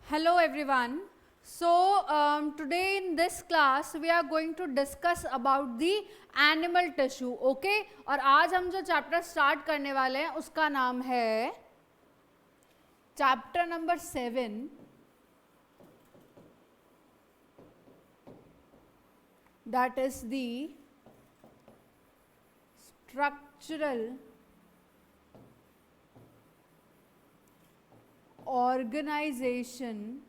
Hello everyone. So today in this class we are going to discuss about the animal tissue. Okay? और आज हम जो chapter start करने वाले हैं उसका नाम है chapter number 7. That is the structural organization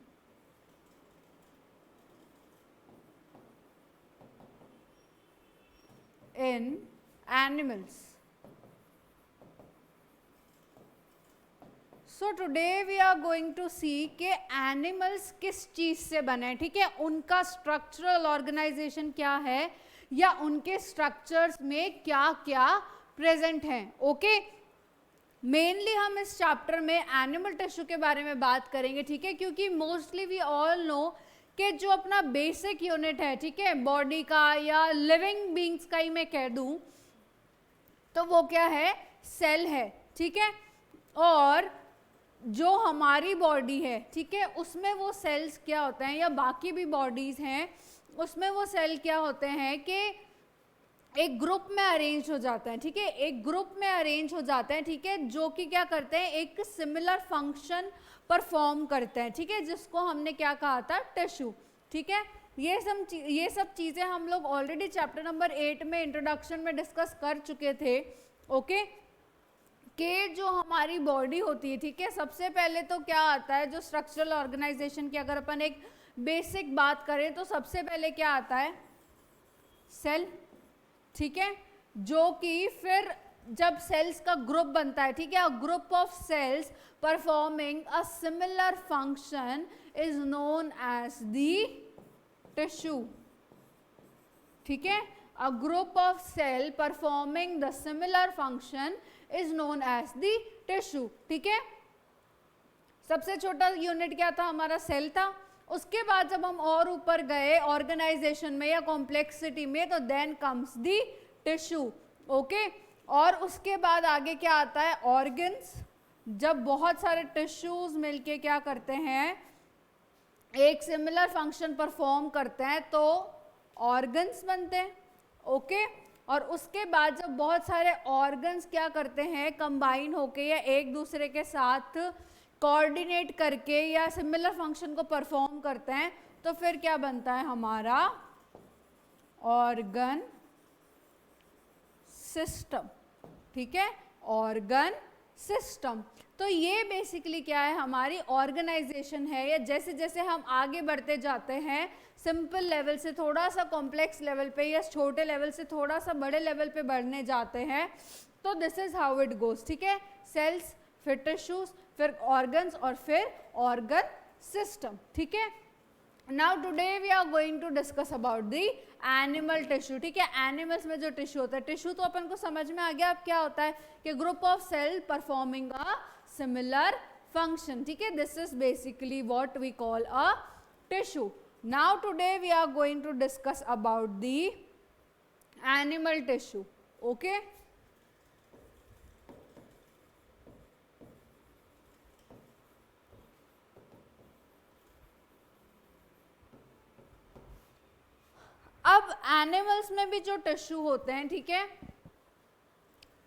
in animals. So today we are going to see कि एनिमल्स किस चीज़ से बने हैं, ठीक है, उनका स्ट्रक्चरल ऑर्गेनाइजेशन क्या है या उनके स्ट्रक्चर्स में क्या क्या प्रेजेंट हैं. ओके, मेनली हम इस चैप्टर में एनिमल टिश्यू के बारे में बात करेंगे, ठीक है, क्योंकि मोस्टली वी ऑल नो कि जो अपना बेसिक यूनिट है, ठीक है, बॉडी का या लिविंग बींग्स का ही मैं कह दूं तो वो क्या है, सेल है, ठीक है. और जो हमारी बॉडी है, ठीक है, उसमें वो सेल्स क्या होते हैं या बाकी भी बॉडीज हैं उसमें वो सेल क्या होते हैं कि एक ग्रुप में अरेंज हो जाते हैं, ठीक है, एक ग्रुप में अरेंज हो जाते हैं, ठीक है, जो कि क्या करते हैं, एक सिमिलर फंक्शन परफॉर्म करते हैं, ठीक है, जिसको हमने क्या कहा था, टिश्यू. ठीक है, ये सब चीज़ें हम लोग ऑलरेडी चैप्टर नंबर 8 में इंट्रोडक्शन में डिस्कस कर चुके थे. ओके, कि जो हमारी बॉडी होती है, ठीक है, सबसे पहले तो क्या आता है, जो स्ट्रक्चरल ऑर्गेनाइजेशन की अगर अपन एक बेसिक बात करें तो सबसे पहले क्या आता है, सेल, ठीक है, जो कि फिर जब सेल्स का ग्रुप बनता है, ठीक है, a group of cells performing a similar function is known as the tissue. ठीक है, a group of cell performing the similar function is known as the tissue. ठीक है, सबसे छोटा यूनिट क्या था, हमारा सेल था. उसके बाद जब हम और ऊपर गए ऑर्गेनाइजेशन में या कॉम्प्लेक्सिटी में तो then comes the tissue. Okay, और उसके बाद आगे क्या आता है, ऑर्गन्स. जब बहुत सारे टिश्यूज मिलके क्या करते हैं, एक सिमिलर फंक्शन परफॉर्म करते हैं तो ऑर्गन्स बनते हैं. ओके, और उसके बाद जब बहुत सारे ऑर्गन्स क्या करते हैं, कंबाइन होके या एक दूसरे के साथ कोऑर्डिनेट करके या सिमिलर फंक्शन को परफॉर्म करते हैं तो फिर क्या बनता है हमारा ऑर्गन सिस्टम. ठीक है, ऑर्गन सिस्टम. तो ये बेसिकली क्या है, हमारी ऑर्गेनाइजेशन है. या जैसे जैसे हम आगे बढ़ते जाते हैं सिंपल लेवल से थोड़ा सा कॉम्प्लेक्स लेवल पे या छोटे लेवल से थोड़ा सा बड़े लेवल पे बढ़ने जाते हैं तो this is how it goes. ठीक है, सेल्स, फिर टिश्यूज, फिर ऑर्गन्स और फिर ऑर्गन सिस्टम. ठीक है, now today we are going to discuss about the animal tissue. ठीक है, एनिमल्स में जो टिश्यू होता है, टिश्यू तो अपन को समझ में आ गया. अब क्या होता है कि group of cell performing a similar function. ठीक है, this is basically what we call a tissue. Now today we are going to discuss about the animal tissue. Okay, अब एनिमल्स में भी जो टिश्यू होते हैं, ठीक है,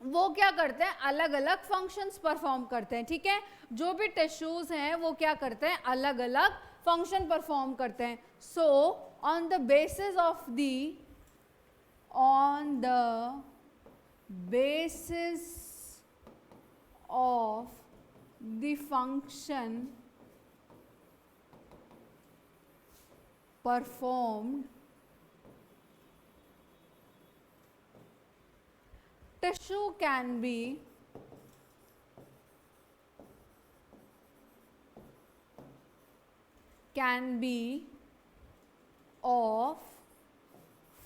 वो क्या करते हैं, अलग अलग फंक्शंस परफॉर्म करते हैं. ठीक है, जो भी टिश्यूज हैं वो क्या करते हैं, अलग अलग फंक्शन परफॉर्म करते हैं. So on the basis of the function performed, tissue can be of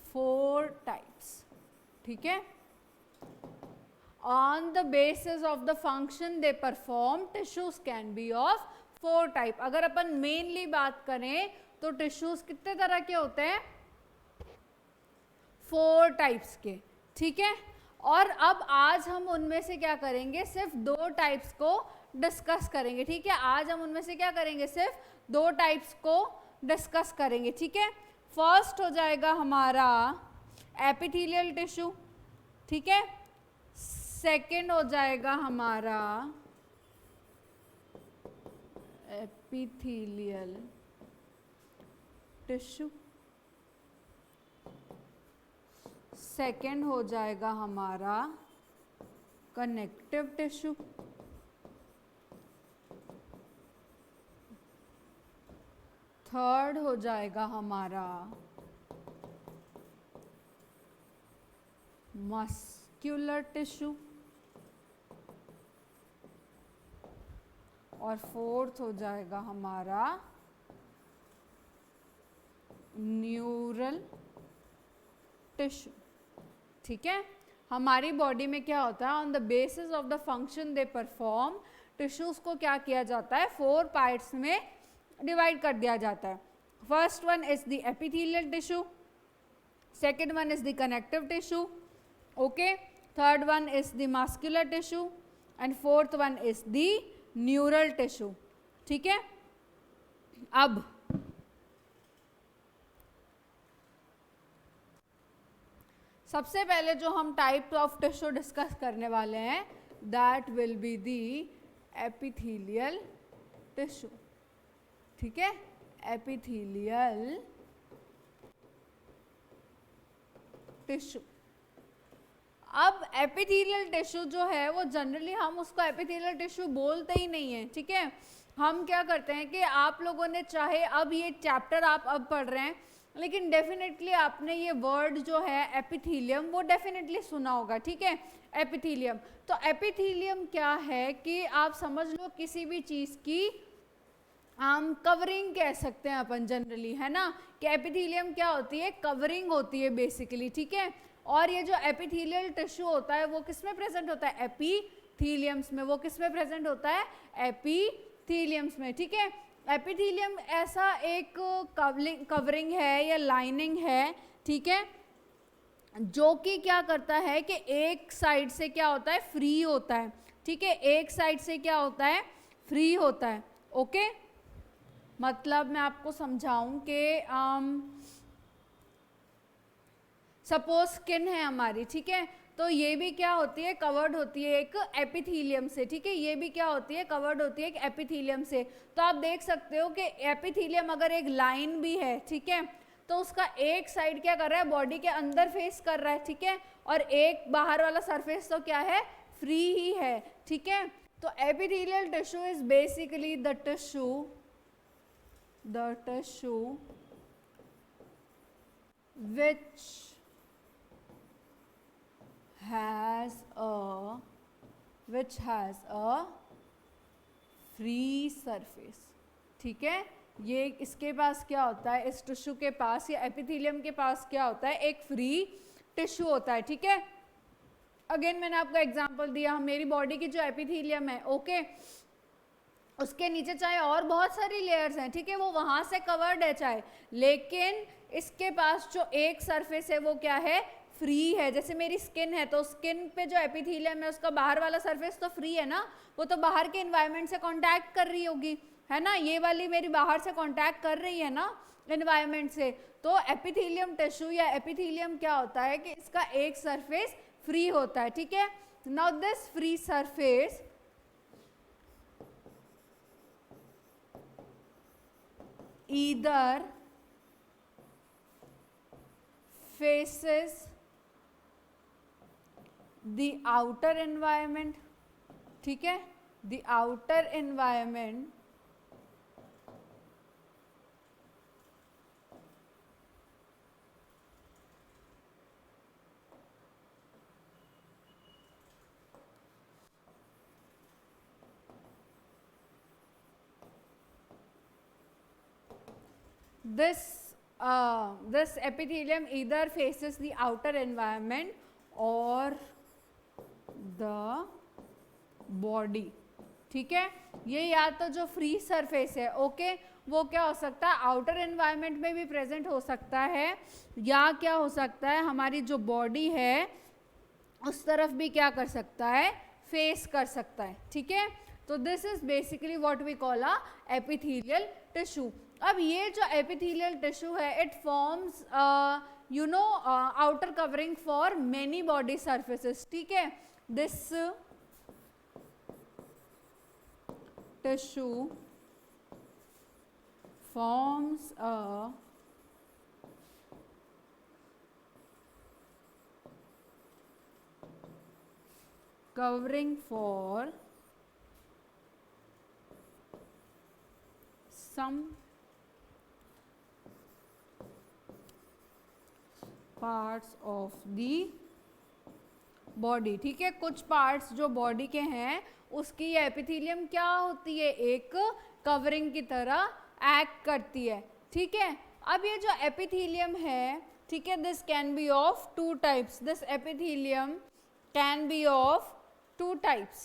4 types. ठीक है, on the basis of the function they perform, tissues can be of 4 type. अगर अपन मेनली बात करें तो टिश्यूज कितने तरह के होते हैं, 4 टाइप्स के. ठीक है, और अब आज हम उनमें से क्या करेंगे, सिर्फ 2 टाइप्स को डिस्कस करेंगे, ठीक है। आज हम उनमें से क्या करेंगे, सिर्फ 2 टाइप्स को डिस्कस करेंगे, ठीक है। फर्स्ट हो जाएगा हमारा एपिथेलियल टिश्यू, ठीक है। सेकंड हो जाएगा हमारा एपिथेलियल टिश्यू, सेकंड हो जाएगा हमारा कनेक्टिव टिश्यू, थर्ड हो जाएगा हमारा मस्क्यूलर टिश्यू, और फोर्थ हो जाएगा हमारा न्यूरल टिश्यू, ठीक है। हमारी बॉडी में क्या होता है, on the basis of the function they perform, tissues को क्या किया जाता है, 4 पार्ट्स में डिवाइड कर दिया जाता है। First one is the epithelial tissue, second one is the connective tissue, okay, third one is the muscular tissue and fourth one is the neural tissue, ठीक है। अब सबसे पहले जो हम टाइप ऑफ टिश्यू डिस्कस करने वाले हैं, that will be the epithelial tissue, ठीक है। Epithelial tissue. अब एपिथेलियल टिश्यू जो है वो जनरली हम उसको एपिथेलियल टिश्यू बोलते ही नहीं है, ठीक है। हम क्या करते हैं कि आप लोगों ने चाहे अब ये चैप्टर आप अब पढ़ रहे हैं, लेकिन डेफिनेटली आपने ये वर्ड जो है एपिथेलियम वो डेफिनेटली सुना होगा, ठीक है। एपिथेलियम, तो एपिथेलियम क्या है कि आप समझ लो किसी भी चीज़ की हम कवरिंग कह सकते हैं अपन जनरली, है ना, कि एपिथेलियम क्या होती है, कवरिंग होती है बेसिकली, ठीक है। और ये जो एपिथेलियल टिश्यू होता है वो किस में प्रेजेंट होता है, एपिथेलियम्स में। वो किस में प्रेजेंट होता है, एपिथेलियम्स में, ठीक है। एपिथेलियम ऐसा एक कवरिंग है या लाइनिंग है, ठीक है, जो कि क्या करता है कि एक साइड से क्या होता है, फ्री होता है, ठीक है। एक साइड से क्या होता है, फ्री होता है, ओके। मतलब मैं आपको समझाऊं कि सपोज स्किन है हमारी, ठीक है, तो ये भी क्या होती है, कवर्ड होती है एक एपिथेलियम से, ठीक है। ये भी क्या होती है, कवर्ड होती है एक एपिथेलियम से। तो आप देख सकते हो कि एपिथेलियम अगर एक लाइन भी है, ठीक है, तो उसका एक साइड क्या कर रहा है, बॉडी के अंदर फेस कर रहा है, ठीक है, और एक बाहर वाला सरफेस तो क्या है, फ्री ही है, ठीक है। तो epithelial tissue is basically the tissue which has a free surface, ठीक है। ये इसके पास क्या होता है, इस टिश्यू के पास या एपिथेलियम के पास क्या होता है, एक फ्री टिश्यू होता है, ठीक है। अगेन मैंने आपको एग्जांपल दिया, मेरी बॉडी की जो एपिथेलियम है, ओके, उसके नीचे चाहे और बहुत सारी लेयर्स हैं, ठीक है, वो वहाँ से कवर्ड है चाहे, लेकिन इसके पास जो एक सरफेस है वो क्या है, फ्री है। जैसे मेरी स्किन है, तो स्किन पे जो एपिथेलियम है उसका बाहर वाला सरफेस तो फ्री है ना, वो तो बाहर के एनवायरनमेंट से कांटेक्ट कर रही होगी, है ना। ये वाली मेरी बाहर से कांटेक्ट कर रही है ना एनवायरनमेंट से। तो एपिथेलियम टिश्यू या एपिथेलियम क्या होता है कि इसका एक सरफेस फ्री होता है, ठीक है। Now this free surface either faces the outer environment, ठीक है, the outer environment this epithelium either faces the outer environment or the body, ठीक है। ये या तो जो फ्री सरफेस है, ओके, वो क्या हो सकता है, आउटर एनवायरनमेंट में भी प्रेजेंट हो सकता है, या क्या हो सकता है, हमारी जो बॉडी है उस तरफ भी क्या कर सकता है, फेस कर सकता है, ठीक है। तो this is basically what we call a epithelial tissue. अब ये जो एपिथेलियल टिश्यू है it forms outer covering for many body surfaces, ठीक है। This tissue forms a covering for some parts of the body, ठीक है। कुछ पार्ट्स जो बॉडी के हैं उसकी ये एपिथेलियम क्या होती है, एक कवरिंग की तरह एक्ट करती है, ठीक है। अब ये जो एपिथेलियम है, ठीक है, this can be of two types, this epithelium can be of two types,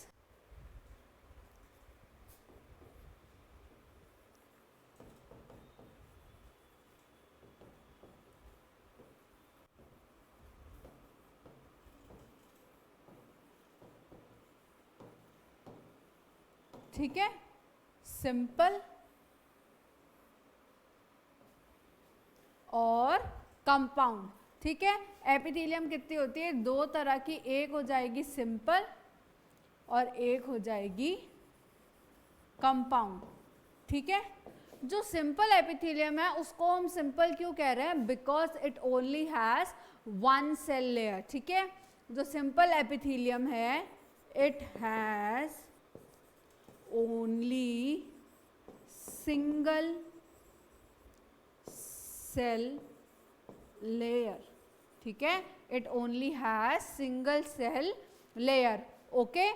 ठीक है, सिंपल और कंपाउंड, ठीक है। एपिथेलियम कितनी होती है, दो तरह की, एक हो जाएगी सिंपल और एक हो जाएगी कंपाउंड, ठीक है। जो सिंपल एपिथेलियम है उसको हम सिंपल क्यों कह रहे हैं, because it only has one cell layer, ठीक है। जो सिंपल एपिथेलियम है it has only single cell layer, ठीक है, it only has single cell layer, okay.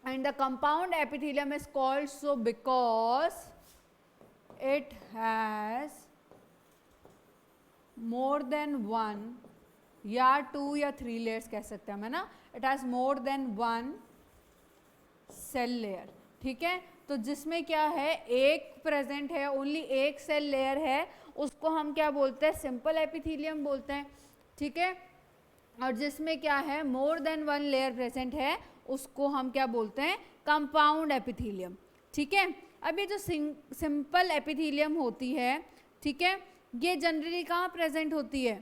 And the compound epithelium is called so because it has more than one या two या three layers कह सकते हैं हम, है ना। It has more than one cell layer, ठीक है। तो जिसमें क्या है, एक प्रेजेंट है, ओनली एक सेल लेयर है, उसको हम क्या बोलते हैं, सिंपल एपिथेलियम बोलते हैं, ठीक है। और जिसमें क्या है, more than one layer present है, उसको हम क्या बोलते हैं, कंपाउंड एपिथेलियम, ठीक है। अब ये जो सिंपल एपिथेलियम होती है, ठीक है, ये जनरली कहाँ प्रेजेंट होती है,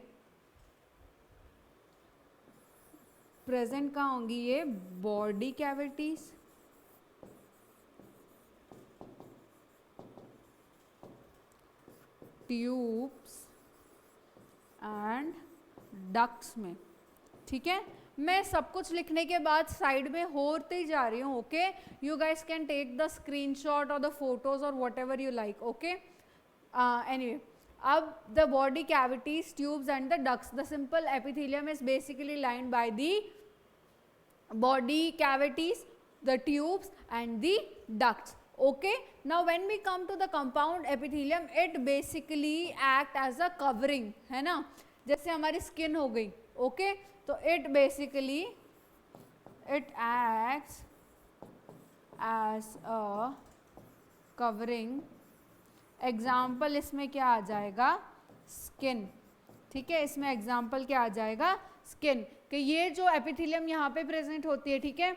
प्रेजेंट कहाँ होंगी ये, body cavities, tubes and ducts में, ठीक है। मैं सब कुछ लिखने के बाद साइड में होते जा रही हूँ, okay. You guys can take the screenshot और द फोटोज और whatever you like, okay. Anyway, अब the body cavities, tubes and the ducts, the simple epithelium is basically lined by the body cavities, the tubes and the ducts, okay. Now when we come to the compound epithelium, it basically act as a covering, है ना, जैसे हमारी skin हो गई, okay. तो it basically it acts as a covering, example इसमें क्या आ जाएगा, स्किन, ठीक है। इसमें एग्जाम्पल क्या आ जाएगा, स्किन, कि ये जो एपिथेलियम यहाँ पे प्रेजेंट होती है, ठीक है,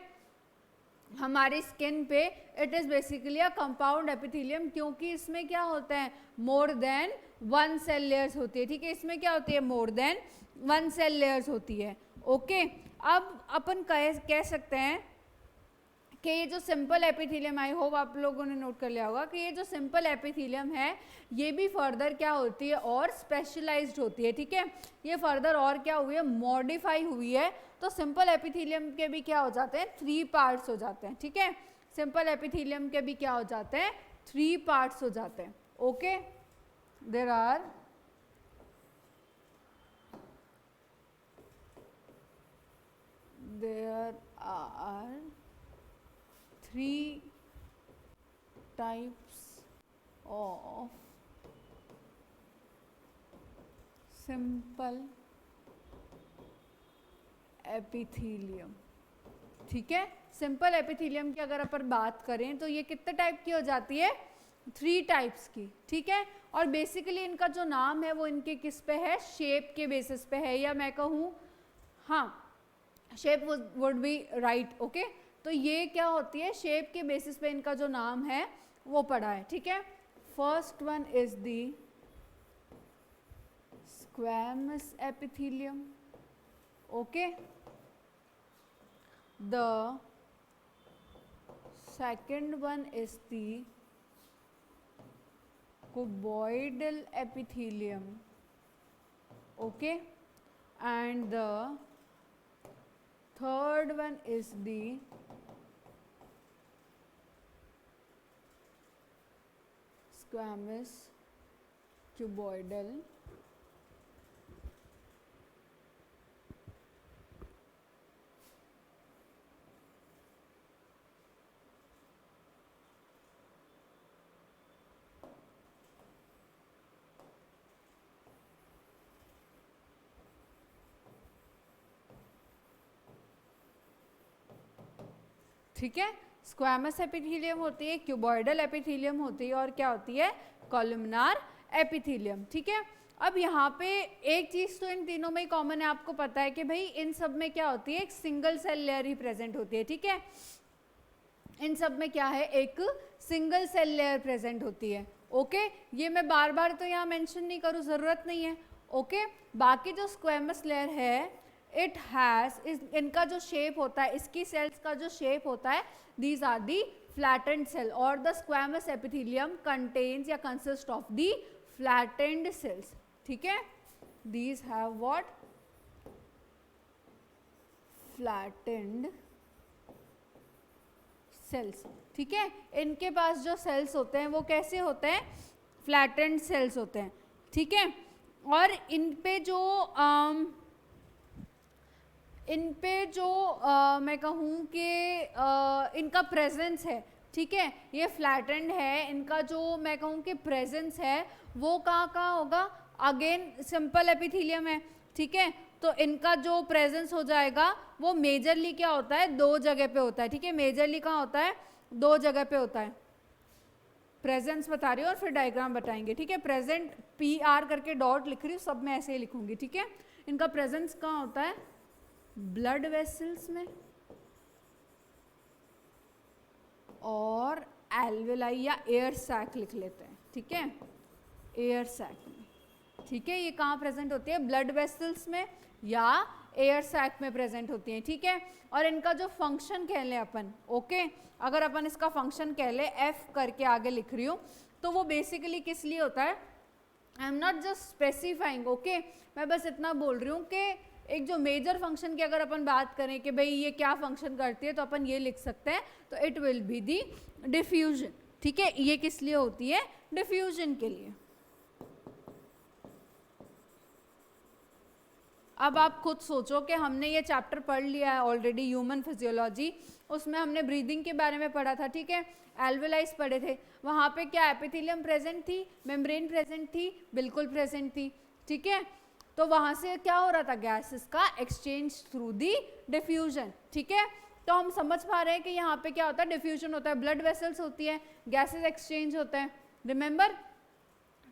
हमारी स्किन पे, it is basically a compound epithelium, क्योंकि इसमें क्या होता है, more than one cell layers होती है, ठीक है। इसमें क्या होती है, more than one cell layers होती है, ओके। अब अपन कह सकते हैं कि ये जो सिंपल एपिथेलियम, आई होप आप लोगों ने नोट कर लिया होगा कि ये जो सिंपल एपिथेलियम है ये भी फर्दर क्या होती है, और स्पेशलाइज्ड होती है, ठीक है। ये फर्दर और क्या हुई है, मॉडिफाई हुई है। तो सिंपल एपिथेलियम के भी क्या हो जाते हैं, थ्री पार्ट्स हो जाते हैं, ठीक है। सिंपल एपिथेलियम के भी क्या हो जाते हैं, थ्री पार्ट्स हो जाते हैं, okay. There are three types of simple epithelium, ठीक है। सिंपल एपिथेलियम की अगर अपन बात करें तो ये कितने टाइप की हो जाती है, थ्री टाइप्स की, ठीक है। और बेसिकली इनका जो नाम है वो इनके किस पे है, शेप के बेसिस पे है, या मैं कहूँ, हाँ, shape would be right, okay. तो ये क्या होती है, शेप के बेसिस पे इनका जो नाम है वो पढ़ा है, ठीक है। First one is the squamous epithelium, okay. The second one is the cuboidal epithelium, okay, and the third one is the squamous cuboidal ठीक है। स्क्वैमस एपिथेलियम होती है, क्यूबॉइडल एपिथेलियम होती है और क्या होती है, कॉलमनार एपिथेलियम, ठीक है। अब यहाँ पे एक चीज तो इन तीनों में ही कॉमन है, आपको पता है कि भाई इन सब में क्या होती है, एक सिंगल सेल लेयर ही प्रेजेंट होती है, ठीक है। इन सब में क्या है, एक सिंगल सेल लेयर प्रेजेंट होती है, ओके। ये मैं बार बार तो यहाँ मेंशन नहीं करूँ, जरूरत नहीं है, ओके। बाकी जो स्क्वैमस लेयर है इट हैज, इनका जो शेप होता है, इसकी सेल्स का जो शेप होता है, these are the flattened cell और द स्क्वैमस एपिथेलियम कंटेन्स या consist of the flattened cells, ठीक है। These have what, flattened cells, ठीक है। इनके पास जो सेल्स होते हैं वो कैसे होते हैं, फ्लैटेंड सेल्स होते हैं, ठीक है। और इन पे जो मैं कहूँ कि इनका प्रेजेंस है, ठीक है, ये फ्लैटेंड है, इनका जो मैं कहूँ कि प्रेजेंस है वो कहाँ होगा, अगेन सिंपल एपिथेलियम है, ठीक है। तो इनका जो प्रेजेंस हो जाएगा वो मेजरली क्या होता है, दो जगह पे होता है, ठीक है। मेजरली कहाँ होता है, दो जगह पे होता है। प्रेजेंस बता रही हूँ और फिर डायग्राम बताएंगे, ठीक है। प्रेजेंट PR करके डॉट लिख रही हूँ, सब मैं ऐसे ही लिखूंगी, ठीक है। इनका प्रेजेंस कहाँ होता है, ब्लड वेसल्स में और एल्वेलाई या एयर सैक लिख लेते हैं, ठीक है, एयर सैक में, ठीक है। ये कहाँ प्रेजेंट होती है, ब्लड वेसल्स में या एयर सैक में प्रेजेंट होती हैं, ठीक है। और इनका जो फंक्शन कह लें अपन, ओके, अगर अपन इसका फंक्शन कह लें, F करके आगे लिख रही हूँ, तो वो बेसिकली किस लिए होता है, I am not just specifying, okay, मैं बस इतना बोल रही हूँ कि एक जो मेजर फंक्शन की अगर अपन बात करें कि भाई ये क्या फंक्शन करती है, तो अपन ये लिख सकते हैं, तो it will be the diffusion, ठीक है। ये किस लिए होती है, डिफ्यूजन के लिए। अब आप खुद सोचो कि हमने ये चैप्टर पढ़ लिया है ऑलरेडी, ह्यूमन फिजियोलॉजी, उसमें हमने ब्रीदिंग के बारे में पढ़ा था, ठीक है। एल्वेलाइज पढ़े थे, वहाँ पे क्या एपिथेलियम प्रेजेंट थी, मेम्ब्रेन प्रेजेंट थी, बिल्कुल प्रेजेंट थी, ठीक है। तो वहाँ से क्या हो रहा था, गैसेस का एक्सचेंज थ्रू दी डिफ्यूजन, ठीक है। तो हम समझ पा रहे हैं कि यहाँ पे क्या होता है, डिफ्यूजन होता है, ब्लड वेसल्स होती है, गैसेस एक्सचेंज होते हैं, रिमेंबर।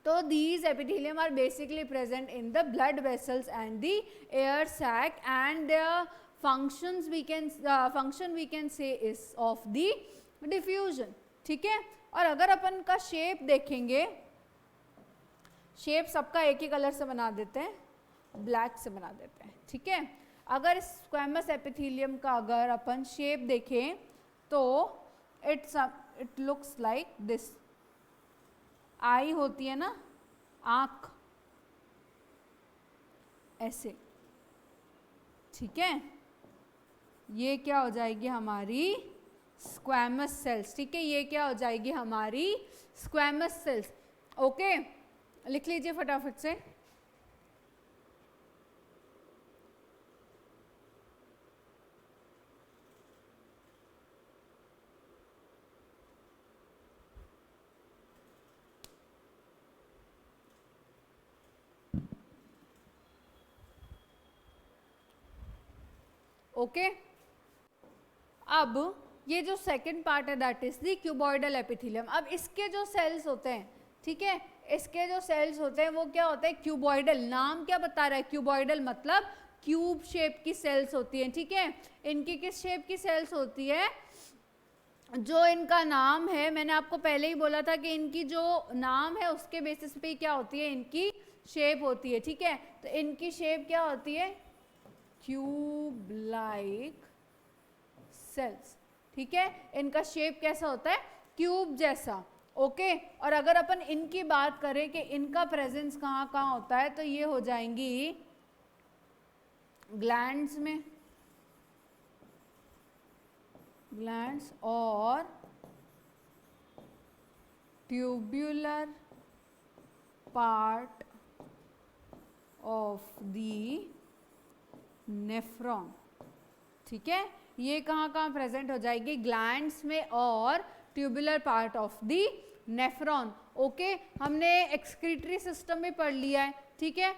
तो these epithelium are basically present in the blood vessels and the air sac, and their function we can say is of the diffusion, ठीक है। और अगर अपन का शेप देखेंगे, शेप सबका एक ही कलर से बना देते हैं, ब्लैक से बना देते हैं, ठीक है। अगर स्क्वैमस एपिथेलियम का अगर अपन शेप देखें तो इट लुक्स लाइक दिस, आई होती है ना, आँख ऐसे, ठीक है। ये क्या हो जाएगी हमारी स्क्वैमस सेल्स, ठीक है, ये क्या हो जाएगी हमारी स्क्वैमस सेल्स, ओके। लिख लीजिए फटाफट से। ओके अब ये जो सेकंड पार्ट है that is the cuboidal epithelium. अब इसके जो सेल्स होते हैं, ठीक है, इसके जो सेल्स होते हैं वो क्या होते हैं, क्यूबॉइडल। नाम क्या बता रहा है, क्यूबॉइडल मतलब क्यूब शेप की सेल्स होती हैं, ठीक है। इनकी किस शेप की सेल्स होती है, जो इनका नाम है, मैंने आपको पहले ही बोला था कि इनकी जो नाम है उसके बेसिस पे क्या होती है, इनकी शेप होती है, ठीक है। तो इनकी शेप क्या होती है, क्यूब लाइक सेल्स, ठीक है। इनका शेप कैसा होता है, क्यूब जैसा, ओके। और अगर अपन इनकी बात करें कि इनका प्रेजेंस कहाँ कहाँ होता है, तो ये हो जाएंगी ग्लैंड्स में, ग्लैंड्स और tubular part of the nephron, ठीक है। ये कहाँ कहाँ प्रेजेंट हो जाएगी, ग्लैंड्स में और tubular part of the nephron, okay. हमने एक्सक्रीटरी सिस्टम भी पढ़ लिया है, ठीक है।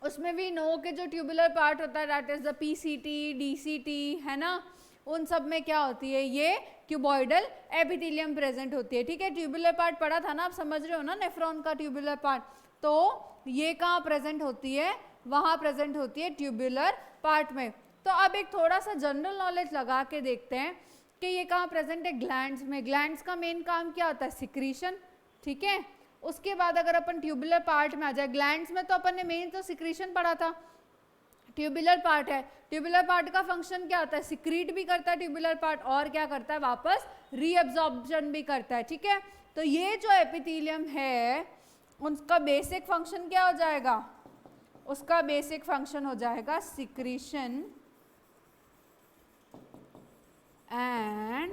उसमें भी नो के जो ट्यूबुलर पार्ट होता है that is the PCT, DCT, है ना, उन सब में क्या होती है, ये क्यूबॉइडल एपिथेलियम प्रेजेंट होती है, ठीक है। ट्यूबुलर पार्ट पढ़ा था ना, आप समझ रहे हो ना, नेफ्रॉन का ट्यूबुलर पार्ट, तो ये कहाँ प्रेजेंट होती है, वहाँ प्रेजेंट होती है ट्यूबुलर पार्ट में। तो अब एक थोड़ा सा जनरल नॉलेज लगा के देखते हैं कि ये कहाँ प्रेजेंट है, ग्लैंड्स में। ग्लैंड्स का मेन काम क्या होता है, सिक्रीशन, ठीक है। उसके बाद अगर अपन ट्यूबुलर पार्ट में आ जाए, ग्लैंड्स में तो अपन ने मेन तो सिक्रीशन पढ़ा था, ट्यूबुलर पार्ट है, ट्यूबुलर पार्ट का फंक्शन क्या होता है, सिक्रीट भी करता है ट्यूबुलर पार्ट, और क्या करता है, वापस रीअब्जॉर्प्शन भी करता है, ठीक है। तो ये जो एपिथेलियम है उसका बेसिक फंक्शन क्या हो जाएगा, उसका बेसिक फंक्शन हो जाएगा सिक्रीशन एंड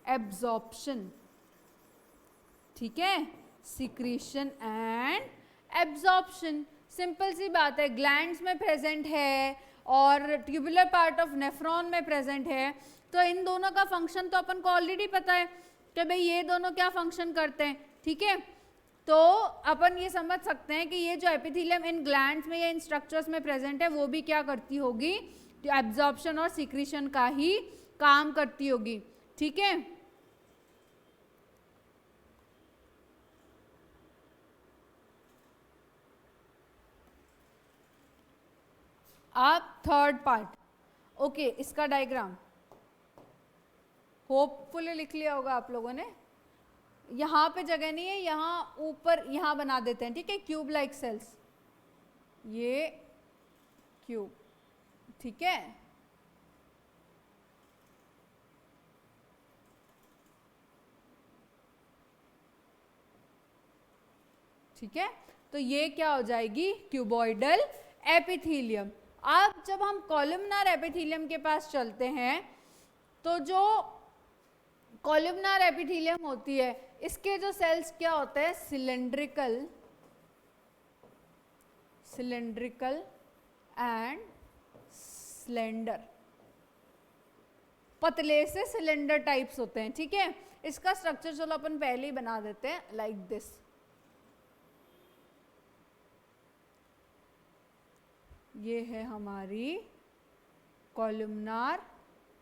एब्जॉर्प्शन, ठीक है, सिक्रीशन एंड एब्जॉर्प्शन। सिंपल सी बात है, ग्लैंड्स में प्रेजेंट है और ट्यूबुलर पार्ट ऑफ नेफ्रॉन में प्रेजेंट है, तो इन दोनों का फंक्शन तो अपन को ऑलरेडी पता है कि भाई ये दोनों क्या फंक्शन करते हैं, ठीक है। तो अपन ये समझ सकते हैं कि ये जो एपिथेलियम इन ग्लैंड्स में या इन स्ट्रक्चर्स में प्रेजेंट है वो भी क्या करती होगी, एब्जॉर्प्शन और सिक्रीशन का ही काम करती होगी, ठीक है। अब थर्ड पार्ट, ओके, इसका डायग्राम होपफुली लिख लिया होगा आप लोगों ने। यहाँ पे जगह नहीं है, यहाँ ऊपर यहाँ बना देते हैं, ठीक है, क्यूब लाइक सेल्स, ये क्यूब, ठीक है। ठीक है, तो ये क्या हो जाएगी, क्यूबॉइडल एपिथेलियम। अब जब हम कॉलमनार एपिथेलियम के पास चलते हैं, तो जो कॉलमनार एपिथेलियम होती है इसके जो सेल्स क्या होते हैं, सिलेंड्रिकल, सिलेंड्रिकल एंड स्लेंडर, पतले से सिलेंडर टाइप्स होते हैं, ठीक है। इसका स्ट्रक्चर चलो अपन पहले ही बना देते हैं, लाइक दिस। ये है हमारी कॉलमनार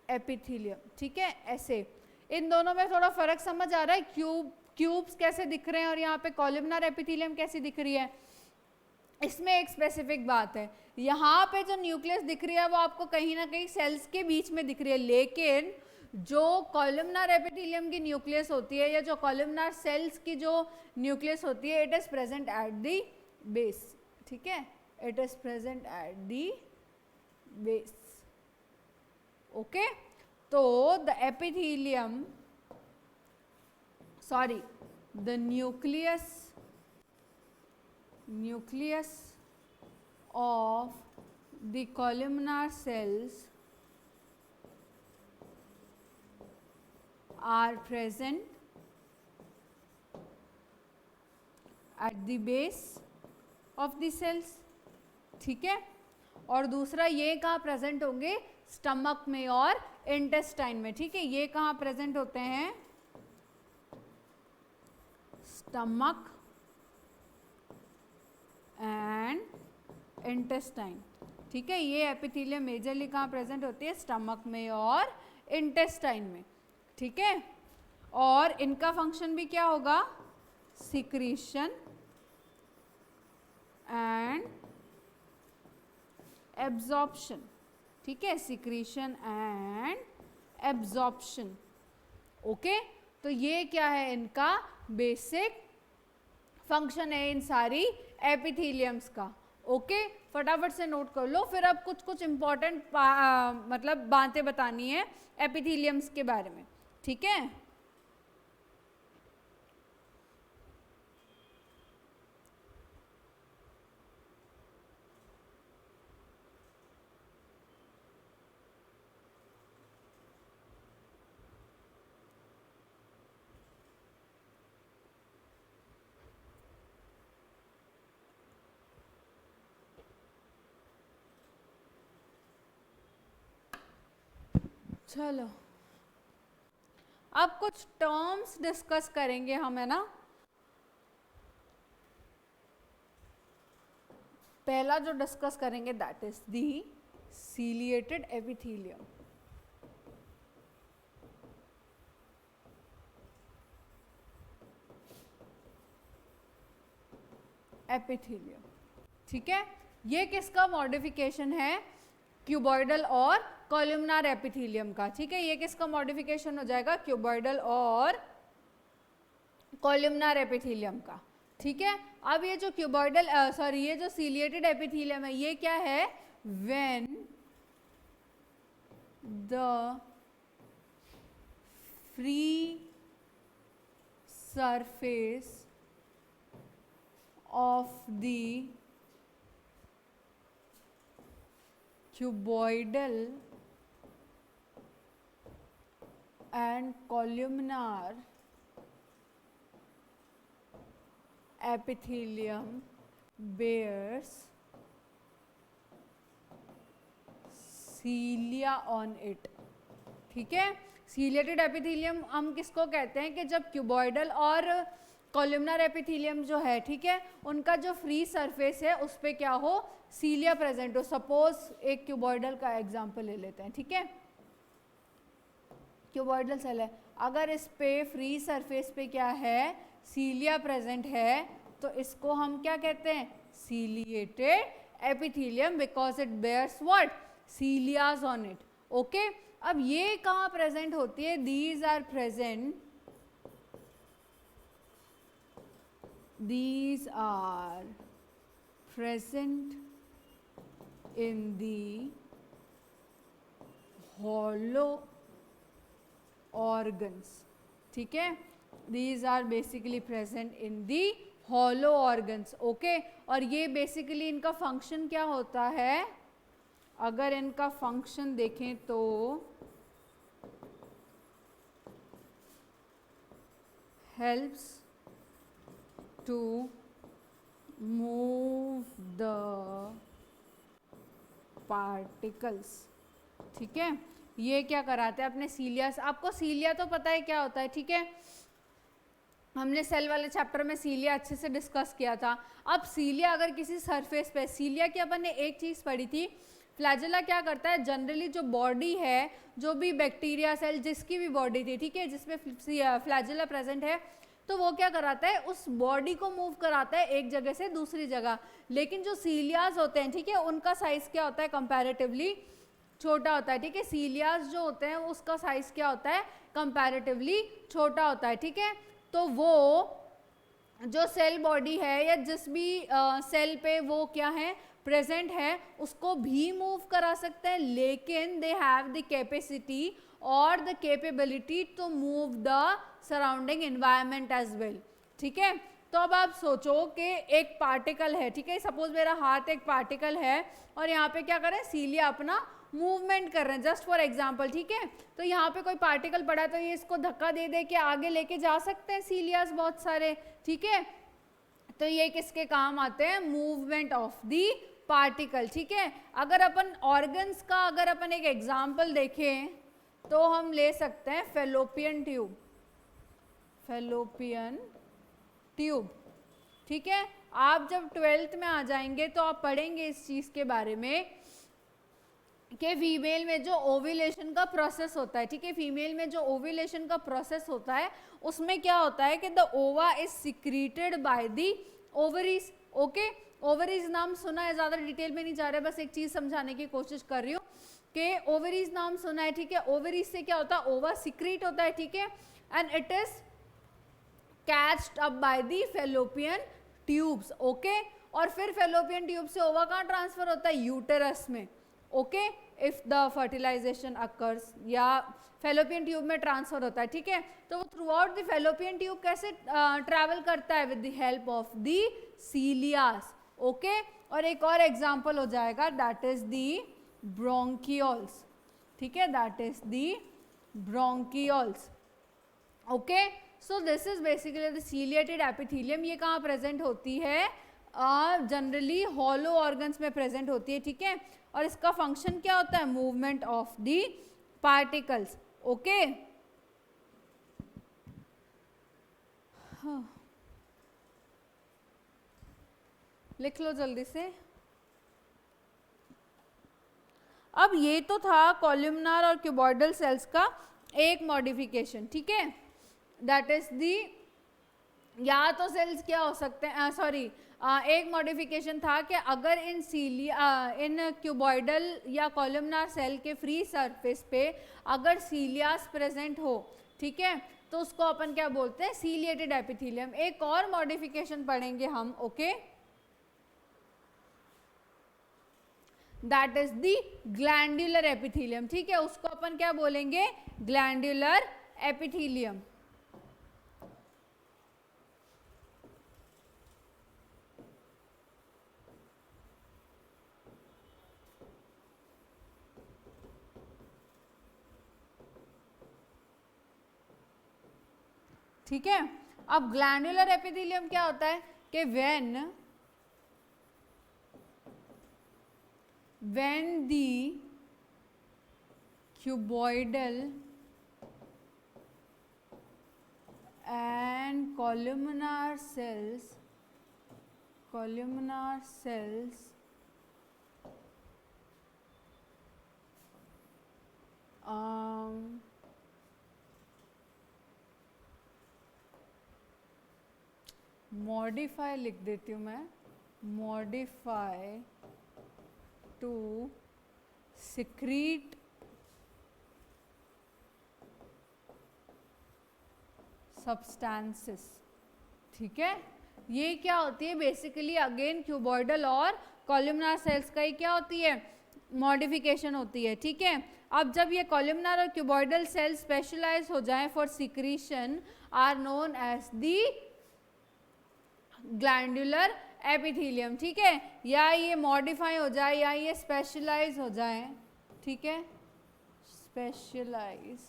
एपिथेलियम, ठीक है, ऐसे। इन दोनों में थोड़ा फर्क समझ आ रहा है, क्यूब्स कैसे दिख रहे हैं और यहाँ पे कॉलमनार एपिथेलियम कैसी दिख रही है। इसमें एक स्पेसिफिक बात है, यहाँ पे जो न्यूक्लियस दिख रही है वो आपको कहीं ना कहीं सेल्स के बीच में दिख रही है, लेकिन जो कॉलमनार एपिथेलियम की न्यूक्लियस होती है या जो कॉलमनार सेल्स की जो न्यूक्लियस होती है, it is present at the base, ठीक है, it is present at the base, okay। तो the epithelium, sorry, the nucleus of the columnar cells are present at the base of the cells, ठीक है। और दूसरा ये कहाँ प्रेजेंट होंगे, स्टमक में और इंटेस्टाइन में, ठीक है। ये कहाँ प्रेजेंट होते हैं, स्टमक एंड इंटेस्टाइन, ठीक है। ये एपिथेलियम मेजरली कहाँ प्रेजेंट होती है, स्टमक में और इंटेस्टाइन में, ठीक है। और इनका फंक्शन भी क्या होगा, सिक्रीशन एंड एब्जॉर्प्शन, ठीक है, सिक्रीशन एंड एब्जॉर्प्शन, ओके, तो ये क्या है, इनका बेसिक फंक्शन है इन सारी एपिथेलियम्स का। ओके, फटाफट से नोट कर लो। फिर अब कुछ कुछ इंपॉर्टेंट मतलब बातें बतानी है एपिथेलियम्स के बारे में, ठीक है। चलो अब कुछ टर्म्स डिस्कस करेंगे हम, है ना। पहला जो डिस्कस करेंगे that is the ciliated epithelium. Epithelium, ठीक है, ये किसका मॉडिफिकेशन है, क्यूबॉइडल और कॉलमनार एपिथेलियम का, ठीक है। ये किसका मॉडिफिकेशन हो जाएगा, क्यूबॉइडल और कॉलमनार एपिथेलियम का, ठीक है। अब ये जो क्यूबॉइडल सॉरी ये जो सीलिएटेड एपिथेलियम है, ये क्या है, when the free surface of the cuboidal and columnar epithelium bears cilia on it, ठीक है। सीलिएटेड एपिथेलियम हम किसको कहते हैं कि जब क्यूबॉइडल और कॉलमनार एपिथेलियम जो है, ठीक है, उनका जो फ्री सरफेस है उस पे क्या हो, सीलिया प्रेजेंट हो। सपोज एक क्यूबॉइडल का एग्जांपल ले लेते हैं, ठीक है। क्यूबॉइडल सेल है, अगर इस पे फ्री सरफेस पे क्या है, सीलिया प्रेजेंट है, तो इसको हम क्या कहते हैं, ciliated epithelium, because it bears what, cilias on it. Okay, अब ये कहाँ प्रेजेंट होती है, these are present, these are present in the hollow organs, ठीक है। these are basically present in the hollow organs, okay। और ये बेसिकली इनका फंक्शन क्या होता है, अगर इनका फंक्शन देखें तो helps to move the particles, ठीक है। ये क्या कराते हैं अपने सीलिया से, आपको सीलिया तो पता है क्या होता है, ठीक है, हमने सेल वाले चैप्टर में सीलिया अच्छे से डिस्कस किया था। अब सीलिया अगर किसी सरफेस पे, सीलिया की अपन ने एक चीज़ पढ़ी थी, फ्लैजेला क्या करता है, जनरली जो बॉडी है, जो भी बैक्टीरिया सेल जिसकी भी बॉडी थी, ठीक है, जिसमें फ्लैजेला प्रेजेंट है, तो वो क्या कराता है, उस बॉडी को मूव कराता है एक जगह से दूसरी जगह। लेकिन जो सीलियाज होते हैं, ठीक है, उनका साइज क्या होता है, कंपैरेटिवली छोटा होता है, ठीक है। सीलियाज जो होते हैं उसका साइज क्या होता है, कंपैरेटिवली छोटा होता है, ठीक है। तो वो जो सेल बॉडी है या जिस भी सेल पे वो क्या है, प्रेजेंट है, उसको भी मूव करा सकते हैं, लेकिन दे हैव द कैपेसिटी और the capability to move the surrounding environment as well, ठीक है। तो अब आप सोचो कि एक पार्टिकल है, ठीक है, सपोज मेरा हाथ एक पार्टिकल है और यहाँ पे क्या करें, सीलिया अपना मूवमेंट कर रहे हैं, जस्ट फॉर एग्जांपल, ठीक है। तो यहाँ पे कोई पार्टिकल पड़ा है तो ये इसको धक्का दे दे के आगे लेके जा सकते हैं सीलियास बहुत सारे, ठीक है। तो ये किसके काम आते हैं, मूवमेंट ऑफ दी पार्टिकल, ठीक है। अगर अपन ऑर्गन्स का अगर अपन एक एग्जाम्पल देखें तो हम ले सकते हैं फेलोपियन ट्यूब, फेलोपियन ट्यूब, ठीक है। आप जब 12th में आ जाएंगे तो आप पढ़ेंगे इस चीज़ के बारे में कि फीमेल में जो ओव्यूलेशन का प्रोसेस होता है, ठीक है, फीमेल में जो ओव्यूलेशन का प्रोसेस होता है उसमें क्या होता है कि द ओवा is secreted by the ovaries, okay. Ovaries नाम सुना है, ज़्यादा डिटेल में नहीं जा रहा है, बस एक चीज़ समझाने की कोशिश कर रही हूँ कि ओवरीज नाम सुना है, ठीक है। ओवरीज से क्या होता है, ओवा सिक्रीट होता है, ठीक है। and it is catched up by the fallopian tubes. Okay और फिर fallopian tube से ओवा कहाँ ट्रांसफर होता है? यूटेरस में. Okay if the fertilization occurs, या फेलोपियन ट्यूब में ट्रांसफर होता है. ठीक है, तो वो throughout the fallopian tube कैसे ट्रैवल करता है? With the help of the cilia. Okay और एक और एग्जांपल हो जाएगा, दैट इज द ब्रोंकियोल्स. ठीक है, that is the bronchioles. Okay so this is basically the ciliated epithelium. ये कहाँ प्रेजेंट होती है? जनरली हॉलो ऑर्गन्स में प्रेजेंट होती है. ठीक है, और इसका फंक्शन क्या होता है? Movement of the particles. Okay लिख लो जल्दी से. अब ये तो था कॉलमनार और क्यूबॉइडल सेल्स का एक मॉडिफिकेशन. ठीक है, दैट इज दी, या तो सेल्स क्या हो सकते हैं, सॉरी एक मॉडिफिकेशन था कि अगर इन क्यूबॉइडल या कॉलमनार सेल के फ्री सरफेस पे अगर सीलियास प्रेजेंट हो, ठीक है, तो उसको अपन क्या बोलते हैं? Ciliated epithelium. एक और मॉडिफिकेशन पढ़ेंगे हम. Okay that is the glandular epithelium. ठीक है, उसको अपन क्या बोलेंगे? Glandular epithelium. ठीक है, अब ग्लैंडुलर एपिथेलियम क्या होता है कि when the cuboidal and columnar cells modify लिख देती हूँ मैं, मॉडिफाई टू secrete substances. ठीक है, ये क्या होती है? बेसिकली अगेन क्यूबॉइडल और कॉलमनार सेल्स का ही क्या होती है? मॉडिफिकेशन होती है. ठीक है, अब जब ये कॉलमनार और क्यूबॉइडल सेल्स स्पेशलाइज हो जाएं for secretion are known as the glandular epithelium. ठीक है, या ये मॉडिफाई हो जाए या ये स्पेशलाइज हो जाए. ठीक है, स्पेशलाइज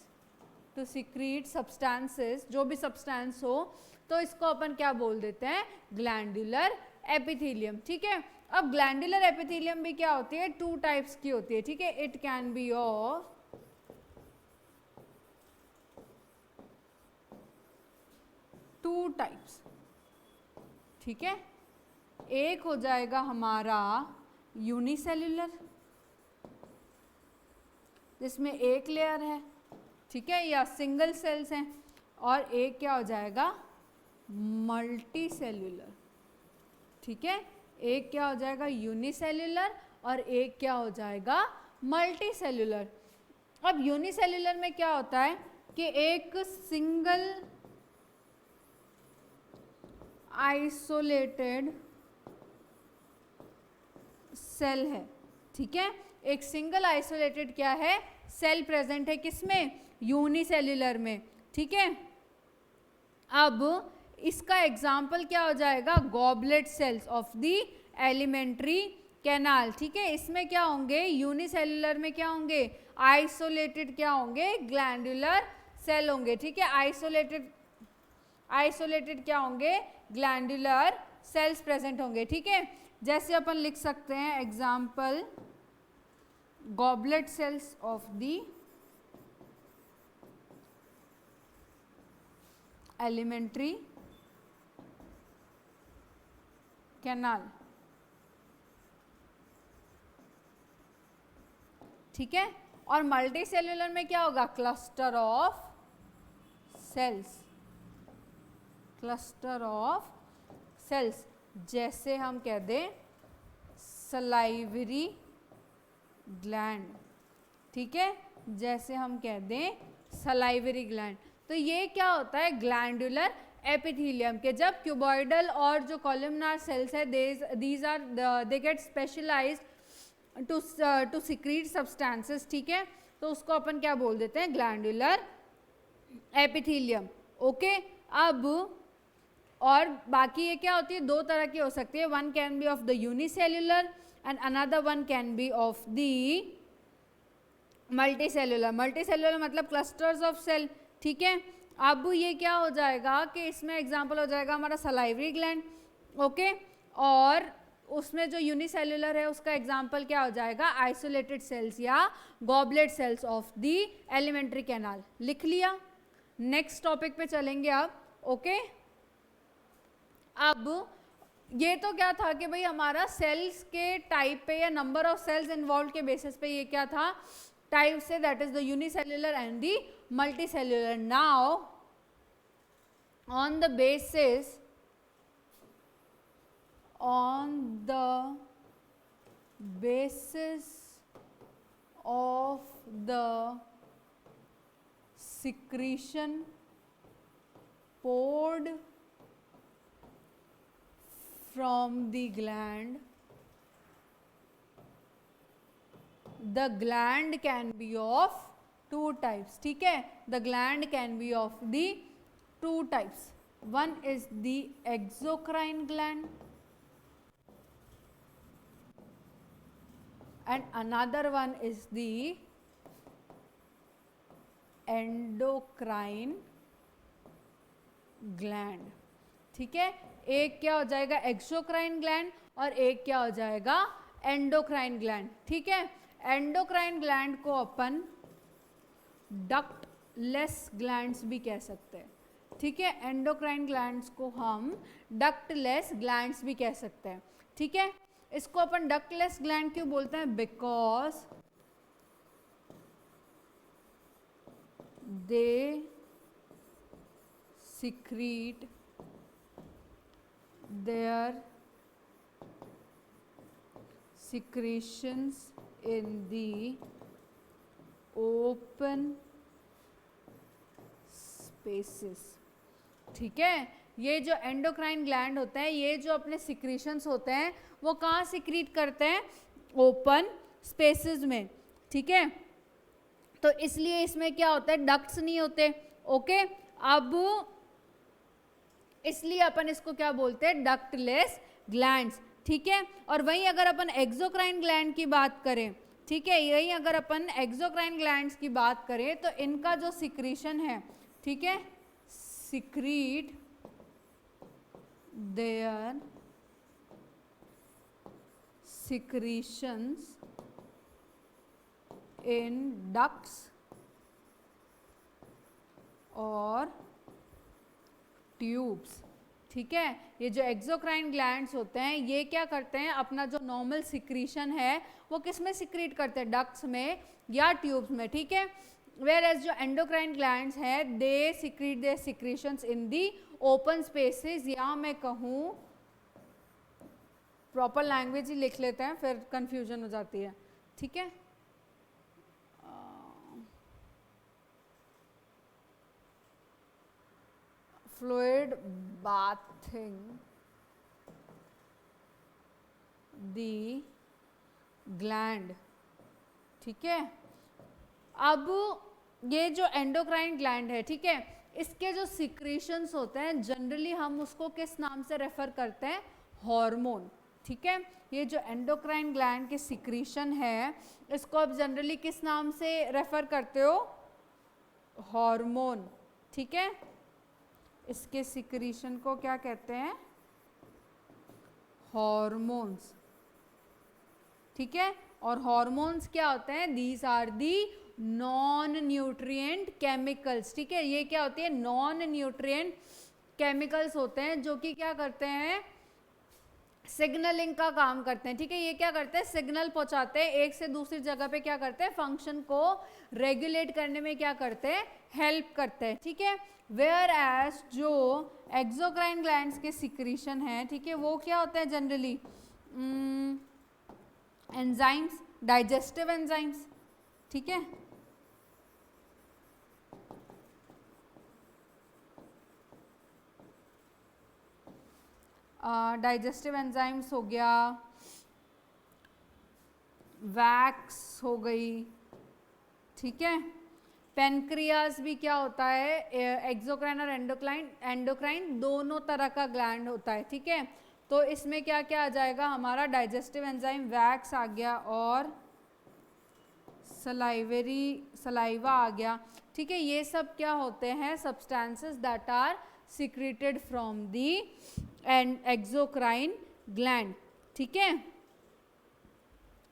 टू सिक्रीट सब्सटेंसेस, जो भी सब्सटेंस हो, तो इसको अपन क्या बोल देते हैं? Glandular epithelium. ठीक है, अब ग्लैंडुलर एपिथेलियम भी क्या होती है? 2 टाइप्स की होती है. ठीक है, it can be of 2 types. ठीक है, एक हो जाएगा हमारा यूनिसेल्युलर, जिसमें एक लेयर है. ठीक है, या सिंगल सेल्स हैं. और एक क्या हो जाएगा? Multi cellular. ठीक है, एक क्या हो जाएगा? यूनिसेल्युलर, और एक क्या हो जाएगा? Multi cellular. अब यूनिसेल्युलर में क्या होता है कि एक सिंगल आइसोलेटेड सेल है. ठीक है, एक सिंगल आइसोलेटेड क्या है? सेल प्रेजेंट है. किसमें? यूनिसेल्युलर में. ठीक है, अब इसका एग्जाम्पल क्या हो जाएगा? Goblet cells of the alimentary canal. ठीक है, इसमें क्या होंगे? यूनिसेल्युलर में क्या होंगे? आइसोलेटेड क्या होंगे? ग्लैंडुलर सेल होंगे. ठीक है, आइसोलेटेड क्या होंगे? ग्लैंडुलर सेल्स प्रेजेंट होंगे. ठीक है, जैसे अपन लिख सकते हैं example, goblet cells of the alimentary canal. ठीक है, और मल्टी सेल्युलर में क्या होगा? Cluster of cells. Cluster of cells, जैसे हम कह दें सलाइवरी ग्लैंड. ठीक है, जैसे हम कह दें सलाइवरी ग्लैंड. तो ये क्या होता है, ग्लैंडुलर एपिथेलियम के जब क्यूबॉइडल और जो कॉलमनार सेल्स है these are they get specialized to secrete substances, ठीक है, तो उसको अपन क्या बोल देते हैं, ग्लैंडुलर एपिथेलियम। ओके, अब और बाकी ये क्या होती है, दो तरह की हो सकती है, one can be of the unicellular and another one can be of the multicellular. Multicellular मतलब क्लस्टर्स ऑफ सेल, ठीक है। अब ये क्या हो जाएगा कि इसमें एग्जांपल हो जाएगा हमारा सलाइवरी ग्लैंड, ओके, और उसमें जो यूनिसेल्युलर है उसका एग्जांपल क्या हो जाएगा, आइसोलेटेड सेल्स या goblet cells of the alimentary canal. लिख लिया, नेक्स्ट टॉपिक पे चलेंगे अब। ओके, अब ये तो क्या था कि भाई हमारा सेल्स के टाइप पे या नंबर ऑफ सेल्स इन्वॉल्व के बेसिस पे ये क्या था, टाइप से, that is the unicellular and the multicellular. Now on the basis of the secretion poured from the gland, the gland can be of two types, ठीक है, the gland can be of the two types. One is the exocrine gland and another one is the endocrine gland, ठीक है। एक क्या हो जाएगा, exocrine gland, और एक क्या हो जाएगा, एंडोक्राइन ग्लैंड, ठीक है। एंडोक्राइन ग्लैंड को अपन डक्टलेस ग्लैंड्स भी कह सकते हैं, ठीक है। एंडोक्राइन ग्लैंड्स को हम डक्टलेस ग्लैंड्स भी कह सकते हैं, ठीक है। इसको अपन डक्टलेस ग्लैंड क्यों बोलते हैं, because they secrete their secretions in the open spaces, ठीक है। ये जो एंडोक्राइन ग्लैंड होते हैं, ये जो अपने सिक्रीशंस होते हैं वो कहाँ सिक्रीट करते हैं, ओपन स्पेसेस में, ठीक है। तो इसलिए इसमें क्या होता है, डक्ट्स नहीं होते, ओके। अब इसलिए अपन इसको क्या बोलते हैं, डक्टलेस ग्लैंड्स, ठीक है। और वहीं अगर अपन एक्सोक्राइन ग्लैंड की बात करें, ठीक है, यही अगर अपन एक्सोक्राइन ग्लैंड्स की बात करें तो इनका जो सिक्रीशन है, ठीक है, secrete their secretions in ducts और ट्यूब्स, ठीक है। ये जो एक्सोक्राइन ग्लैंड्स होते हैं ये क्या करते हैं, अपना जो नॉर्मल सिक्रीशन है वो किस में सिक्रीट करते हैं, डक्ट्स में या ट्यूब्स में, ठीक है। वेयर एज जो एंडोक्राइन ग्लैंड्स है they secrete their secretions in the open spaces, या मैं कहूँ प्रॉपर लैंग्वेज ही लिख लेते हैं फिर कंफ्यूजन हो जाती है, ठीक है। फ्लूइड bathing the gland, ठीक है। अब ये जो एंडोक्राइन ग्लैंड है, ठीक है, इसके जो सिक्रीशंस होते हैं जनरली हम उसको किस नाम से रेफर करते हैं, हार्मोन, ठीक है। ये जो एंडोक्राइन ग्लैंड के सिक्रीशन है इसको आप जनरली किस नाम से रेफर करते हो, हार्मोन, ठीक है। इसके सिक्रीशन को क्या कहते हैं, हार्मोन्स, ठीक है। और हार्मोन्स क्या होते हैं, these are the non nutrient chemicals, ठीक है। ये क्या होती है, नॉन न्यूट्रिएंट केमिकल्स होते हैं जो कि क्या करते हैं, सिग्नलिंग का काम करते हैं, ठीक है। ये क्या करते हैं, सिग्नल पहुंचाते हैं एक से दूसरी जगह पे, क्या करते हैं, फंक्शन को रेगुलेट करने में क्या करते हैं, हेल्प करते हैं, ठीक है। वेयर एज जो एक्सोक्राइन ग्लैंड्स के सिक्रीशन है, ठीक है, वो क्या होते हैं जनरली, एंजाइम्स, डाइजेस्टिव एंजाइम्स, ठीक है। डाइजेस्टिव एंजाइम्स हो गया, वैक्स हो गई, ठीक है। पेनक्रियाज भी क्या होता है, एक्सोक्राइन और एंडोक्राइन दोनों तरह का ग्लैंड होता है, ठीक है। तो इसमें क्या क्या आ जाएगा हमारा, डाइजेस्टिव एंजाइम, वैक्स आ गया और सलाइवा आ गया, ठीक है। ये सब क्या होते हैं, substances that are secreted from the exocrine gland, ठीक है।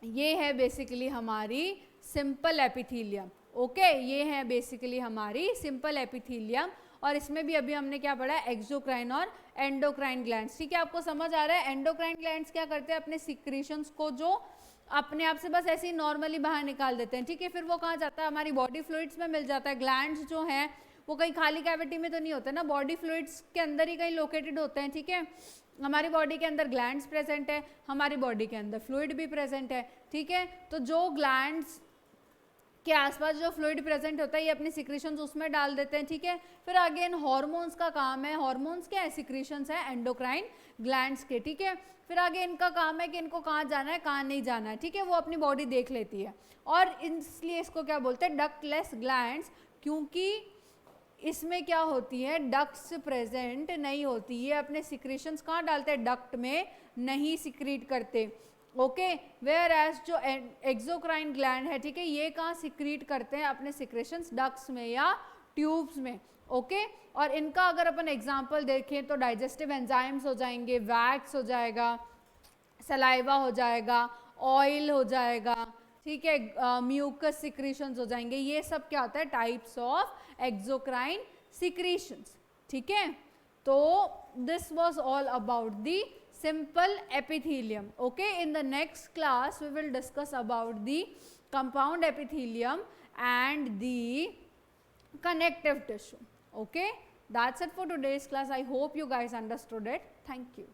ये है बेसिकली हमारी सिंपल एपिथीलियम, ओके। ये है बेसिकली हमारी सिंपल एपिथीलियम, और इसमें भी अभी हमने क्या पढ़ा है, एक्सोक्राइन और एंडोक्राइन ग्लैंड्स, ठीक है। आपको समझ आ रहा है, एंडोक्राइन ग्लैंड्स क्या करते हैं, अपने सिक्रीशंस को जो अपने आप से बस ऐसे ही नॉर्मली बाहर निकाल देते हैं, ठीक है। फिर वो कहाँ जाता है, हमारी बॉडी फ्लूइड्स में मिल जाता है। ग्लैंड्स जो हैं वो कहीं खाली कैविटी में तो नहीं होते ना, बॉडी फ्लूइड्स के अंदर ही कहीं लोकेटेड होते हैं, ठीक है। हमारी बॉडी के अंदर ग्लैंड्स प्रेजेंट है, हमारी बॉडी के अंदर फ्लूइड भी प्रेजेंट है, ठीक है। तो जो ग्लैंड्स के आसपास जो फ्लूइड प्रेजेंट होता है ये अपनी सिक्रीशंस उसमें डाल देते हैं, ठीक है। फिर आगे इन हॉर्मोन्स का काम है, हॉर्मोन्स क्या है, सिक्रीशंस है एंडोक्राइन ग्लैंड्स के, ठीक है। फिर आगे इनका काम है कि इनको कहाँ जाना है, कहाँ नहीं जाना है, ठीक है। वो अपनी बॉडी देख लेती है, और इसलिए इसको क्या बोलते हैं, डक्टलेस ग्लैंड्स, क्योंकि इसमें क्या होती है, डक्ट्स प्रेजेंट नहीं होती, ये अपने सिक्रीशंस कहाँ डालते हैं, डक्ट में नहीं सिक्रीट करते, ओके। वेयर एज जो एक्सोक्राइन ग्लैंड है, ठीक है, ये कहाँ सिक्रीट करते हैं अपने सिक्रेशंस, डक्ट्स में या ट्यूब्स में, ओके। और इनका अगर अपन एग्जांपल देखें तो डाइजेस्टिव एंजाइम्स हो जाएंगे, वैक्स हो जाएगा, सलाइवा हो जाएगा, ऑयल हो जाएगा, ठीक है, म्यूकस सिक्रीशंस हो जाएंगे। ये सब क्या होता है, टाइप्स ऑफ एक्सोक्राइन सिक्रीशंस, ठीक है। तो this was all about the simple epithelium, okay. In the next class we will discuss about the compound epithelium and the connective tissue, okay. That's it for today's class. I hope you guys understood it. Thank you.